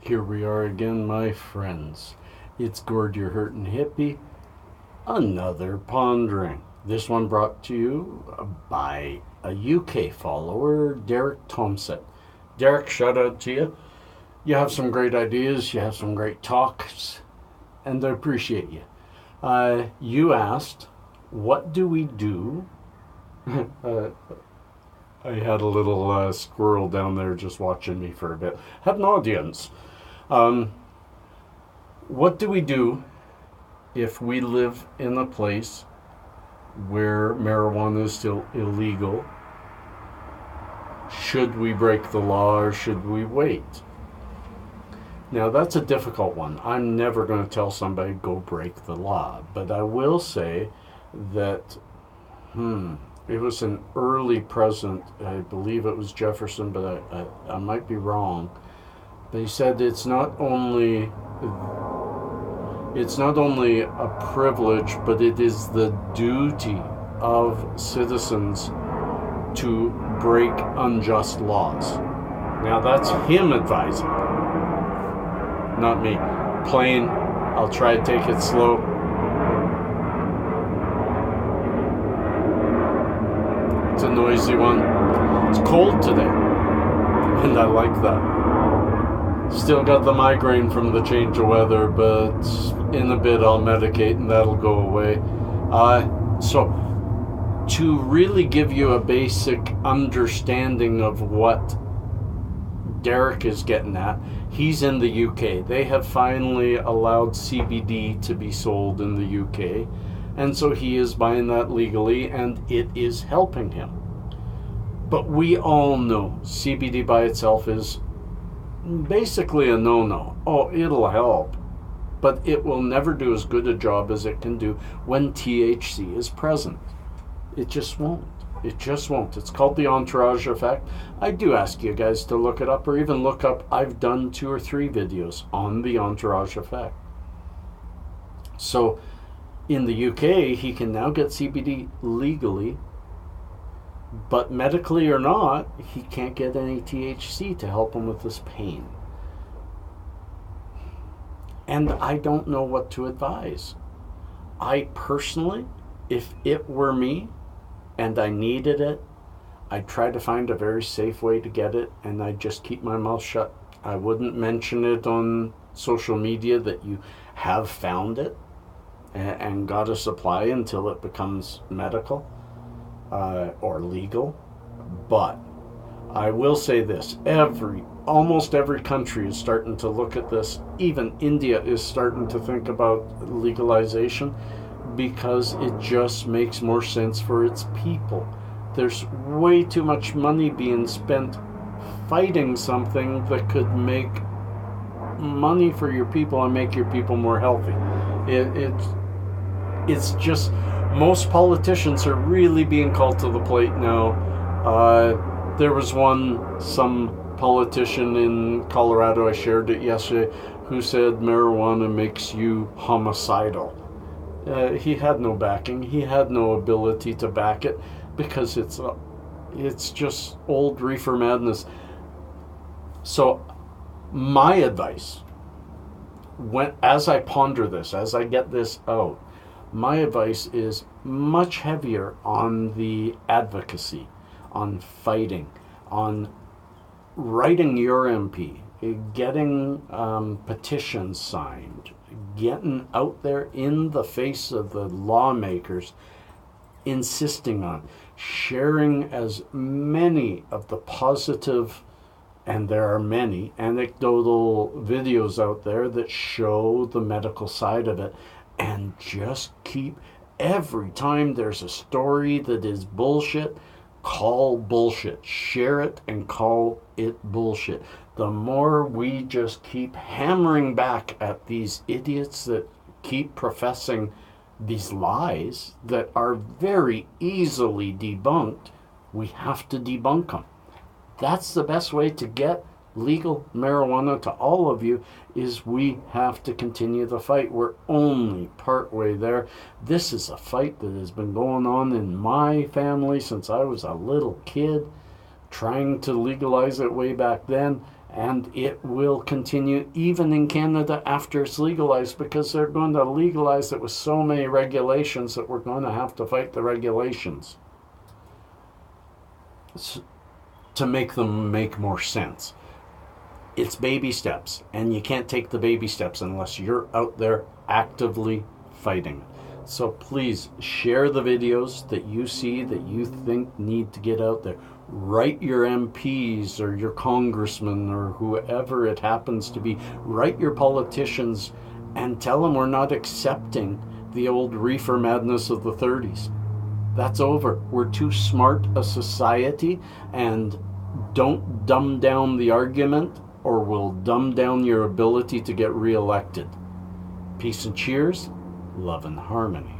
Here we are again, my friends. It's Gord, your hurtin' hippie. Another pondering. This one brought to you by a UK follower, Derek Thompson. Derek, shout out to you. You have some great ideas, you have some great talks, and I appreciate you. You asked, what do we do? I had a little squirrel down there just watching me for a bit. Had an audience. What do we do if we live in a place where marijuana is still illegal? Should we break the law or should we wait? Now that's a difficult one. I'm never going to tell somebody go break the law, but I will say that it was an early president, I believe it was Jefferson, but I might be wrong. But he said it's not only a privilege, but it is the duty of citizens to break unjust laws. Now that's him advising, not me. Plain, I'll try to take it slow. It's a noisy one. It's cold today, and I like that. Still got the migraine from the change of weather, but in a bit I'll medicate and that'll go away. So, to really give you a basic understanding of what Derek is getting at, he's in the UK. They have finally allowed CBD to be sold in the UK, and so he is buying that legally, and it is helping him. But we all know CBD by itself is basically a no-no. Oh, it'll help, but it will never do as good a job as it can do when THC is present. It just won't. It just won't. It's called the Entourage Effect. I do ask you guys to look it up, or even look up, I've done 2 or 3 videos on the Entourage Effect. So in the UK, he can now get CBD legally, but medically or not, he can't get any THC to help him with this pain. And I don't know what to advise. I personally, if it were me and I needed it, I'd try to find a very safe way to get it, and I'd just keep my mouth shut. I wouldn't mention it on social media that you have found it and got a supply until it becomes medical. Or legal. But I will say this, almost every country is starting to look at this. Even India is starting to think about legalization because it just makes more sense for its people. There's way too much money being spent fighting something that could make money for your people and make your people more healthy. It's just, most politicians are really being called to the plate now. There was some politician in Colorado, I shared it yesterday, who said marijuana makes you homicidal. He had no backing. He had no ability to back it because it's just old reefer madness. So my advice, as I ponder this, as I get this out, my advice is much heavier on the advocacy, on fighting, on writing your MP, getting petitions signed, getting out there in the face of the lawmakers, insisting on sharing as many of the positive, and there are many anecdotal videos out there that show the medical side of it. And just keep, every time there's a story that is bullshit, call bullshit. Share it and call it bullshit. The more we just keep hammering back at these idiots that keep professing these lies that are very easily debunked, we have to debunk them. That's the best way to get legal marijuana to all of you, is we have to continue the fight. We're only part way there. This is a fight that has been going on in my family since I was a little kid, trying to legalize it way back then, And it will continue even in Canada after it's legalized, because they're going to legalize it with so many regulations that we're going to have to fight the regulations to make them make more sense. It's baby steps, and you can't take the baby steps unless you're out there actively fighting. So please share the videos that you see that you think need to get out there. Write your MPs or your congressmen or whoever it happens to be. Write your politicians and tell them we're not accepting the old reefer madness of the 30s. That's over. We're too smart a society, and don't dumb down the argument or we'll dumb down your ability to get reelected. Peace and cheers, love and harmony.